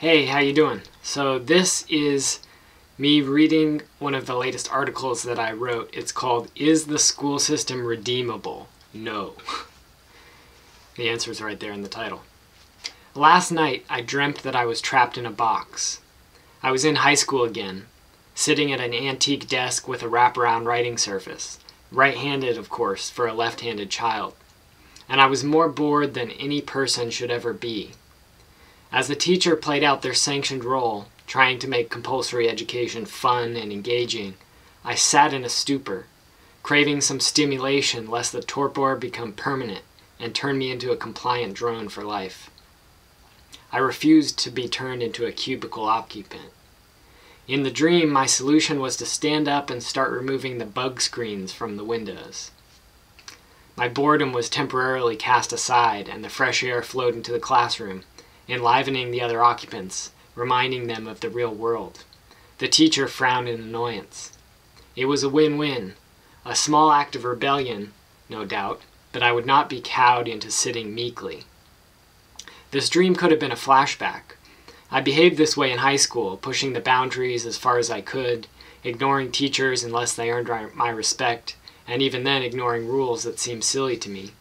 Hey, how you doing? So this is me reading one of the latest articles that I wrote. It's called, "Is the School System Redeemable?" No. The answer is right there in the title. Last night, I dreamt that I was trapped in a box. I was in high school again, sitting at an antique desk with a wraparound writing surface. Right-handed, of course, for a left-handed child. And I was more bored than any person should ever be. As the teacher played out their sanctioned role, trying to make compulsory education fun and engaging, I sat in a stupor, craving some stimulation lest the torpor become permanent and turn me into a compliant drone for life. I refused to be turned into a cubicle occupant. In the dream, my solution was to stand up and start removing the bug screens from the windows. My boredom was temporarily cast aside, and the fresh air flowed into the classroom, enlivening the other occupants, reminding them of the real world. The teacher frowned in annoyance. It was a win-win, a small act of rebellion, no doubt, but I would not be cowed into sitting meekly. This dream could have been a flashback. I behaved this way in high school, pushing the boundaries as far as I could, ignoring teachers unless they earned my respect, and even then ignoring rules that seemed silly to me,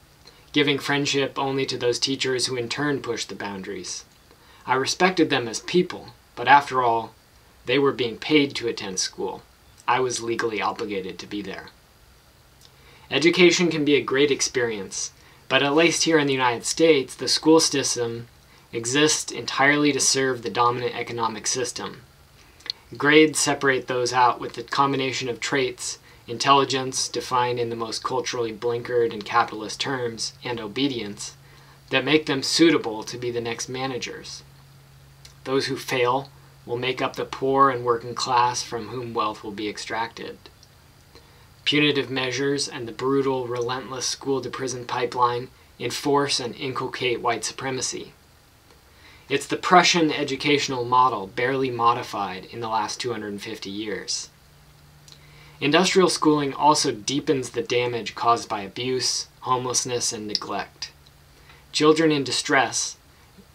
giving friendship only to those teachers who in turn pushed the boundaries. I respected them as people, but after all, they were being paid to attend school. I was legally obligated to be there. Education can be a great experience, but at least here in the United States, the school system exists entirely to serve the dominant economic system. Grades separate those out with the combination of traits, intelligence, defined in the most culturally blinkered and capitalist terms, and obedience, that make them suitable to be the next managers. Those who fail will make up the poor and working class from whom wealth will be extracted. Punitive measures and the brutal, relentless school-to-prison pipeline enforce and inculcate white supremacy. It's the Prussian educational model barely modified in the last 250 years. Industrial schooling also deepens the damage caused by abuse, homelessness, and neglect. Children in distress,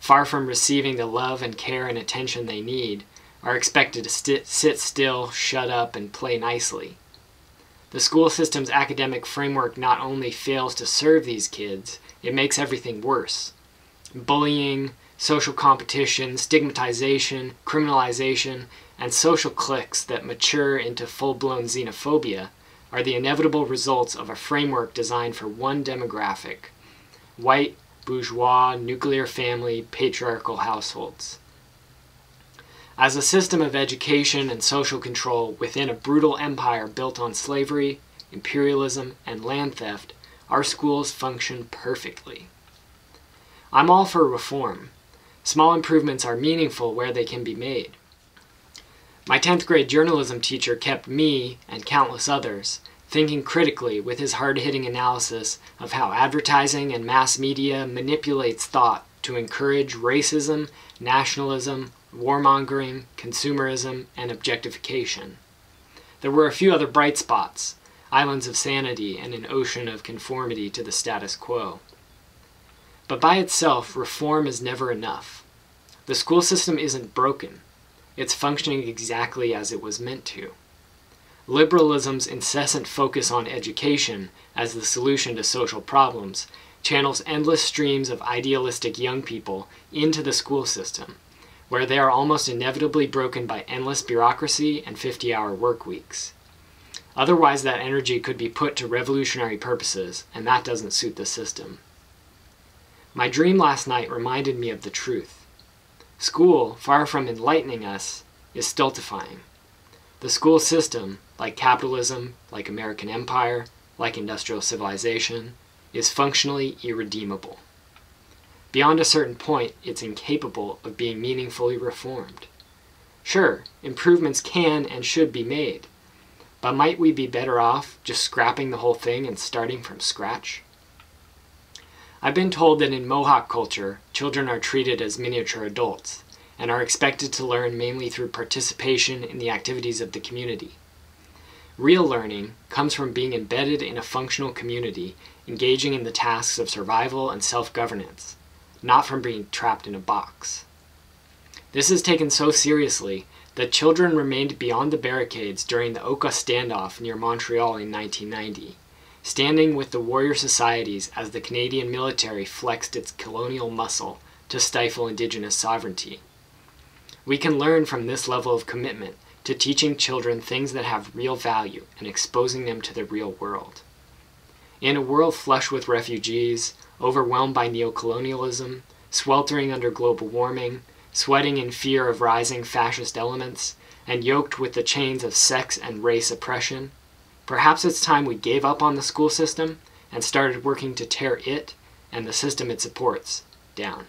far from receiving the love and care and attention they need, are expected to sit still, shut up, and play nicely. The school system's academic framework not only fails to serve these kids, it makes everything worse. Bullying, social competition, stigmatization, criminalization, and social cliques that mature into full-blown xenophobia are the inevitable results of a framework designed for one demographic: white, bourgeois, nuclear family, patriarchal households. As a system of education and social control within a brutal empire built on slavery, imperialism, and land theft, our schools function perfectly. I'm all for reform. Small improvements are meaningful where they can be made. My 10th grade journalism teacher kept me, and countless others, thinking critically with his hard-hitting analysis of how advertising and mass media manipulates thought to encourage racism, nationalism, warmongering, consumerism, and objectification. There were a few other bright spots, islands of sanity and an ocean of conformity to the status quo. But by itself, reform is never enough. The school system isn't broken. It's functioning exactly as it was meant to. Liberalism's incessant focus on education as the solution to social problems channels endless streams of idealistic young people into the school system, where they are almost inevitably broken by endless bureaucracy and 50-hour work weeks. Otherwise, that energy could be put to revolutionary purposes, and that doesn't suit the system. My dream last night reminded me of the truth. School, far from enlightening us, is stultifying. The school system, like capitalism, like American empire, like industrial civilization, is functionally irredeemable. Beyond a certain point, it's incapable of being meaningfully reformed. Sure, improvements can and should be made, but might we be better off just scrapping the whole thing and starting from scratch? I've been told that in Mohawk culture, children are treated as miniature adults and are expected to learn mainly through participation in the activities of the community. Real learning comes from being embedded in a functional community, engaging in the tasks of survival and self-governance, not from being trapped in a box. This is taken so seriously that children remained beyond the barricades during the Oka standoff near Montreal in 1990, standing with the warrior societies as the Canadian military flexed its colonial muscle to stifle Indigenous sovereignty. We can learn from this level of commitment to teaching children things that have real value and exposing them to the real world. In a world flush with refugees, overwhelmed by neocolonialism, sweltering under global warming, sweating in fear of rising fascist elements, and yoked with the chains of sex and race oppression, perhaps it's time we gave up on the school system and started working to tear it and the system it supports down.